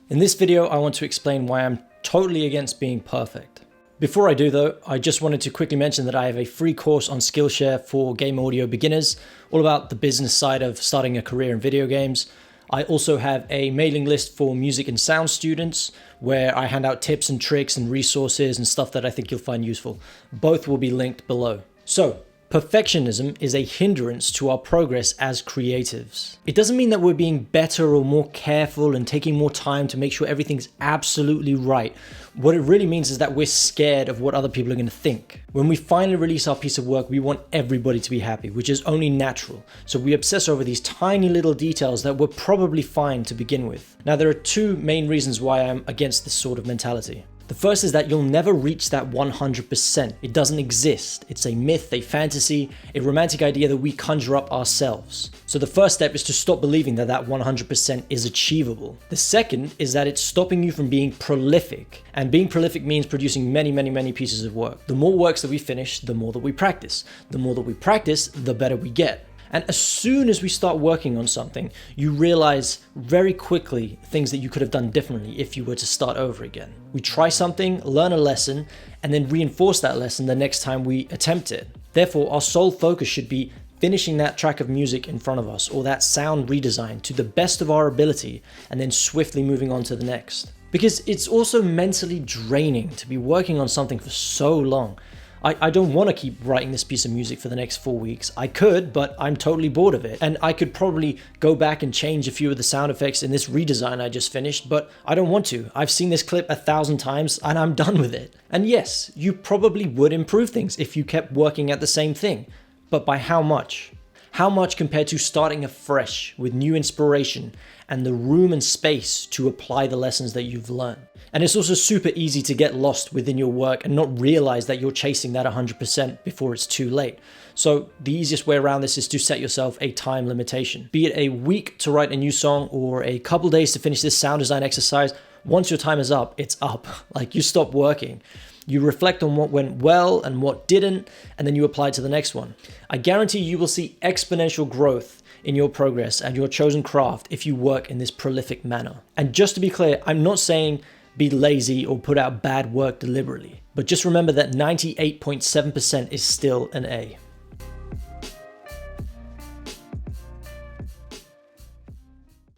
In this video, I want to explain why I'm totally against being perfect. Before I do though, I just wanted to quickly mention that I have a free course on Skillshare for game audio beginners, all about the business side of starting a career in video games. I also have a mailing list for music and sound students where I hand out tips and tricks and resources and stuff that I think you'll find useful. Both will be linked below. So, perfectionism is a hindrance to our progress as creatives. It doesn't mean that we're being better or more careful and taking more time to make sure everything's absolutely right. What it really means is that we're scared of what other people are going to think. When we finally release our piece of work, we want everybody to be happy, which is only natural. So we obsess over these tiny little details that were probably fine to begin with. Now, there are two main reasons why I'm against this sort of mentality. The first is that you'll never reach that 100%. It doesn't exist. It's a myth, a fantasy, a romantic idea that we conjure up ourselves. So the first step is to stop believing that that 100% is achievable. The second is that it's stopping you from being prolific. And being prolific means producing many pieces of work. The more works that we finish, the more that we practice. The more that we practice, the better we get. And as soon as we start working on something, you realize very quickly things that you could have done differently if you were to start over again. We try something, learn a lesson, and then reinforce that lesson the next time we attempt it. Therefore, our sole focus should be finishing that track of music in front of us or that sound redesign to the best of our ability and then swiftly moving on to the next. Because it's also mentally draining to be working on something for so long. I don't want to keep writing this piece of music for the next 4 weeks. I could, but I'm totally bored of it. And I could probably go back and change a few of the sound effects in this redesign I just finished, but I don't want to. I've seen this clip 1,000 times and I'm done with it. And yes, you probably would improve things if you kept working at the same thing. But by how much? How much compared to starting afresh with new inspiration and the room and space to apply the lessons that you've learned? And it's also super easy to get lost within your work and not realize that you're chasing that 100% before it's too late. So the easiest way around this is to set yourself a time limitation. Be it a week to write a new song or a couple days to finish this sound design exercise. Once your time is up, it's up. Like, you stop working. You reflect on what went well and what didn't, and then you apply to the next one. I guarantee you will see exponential growth in your progress and your chosen craft if you work in this prolific manner. And just to be clear, I'm not saying be lazy or put out bad work deliberately, but just remember that 98.7% is still an A.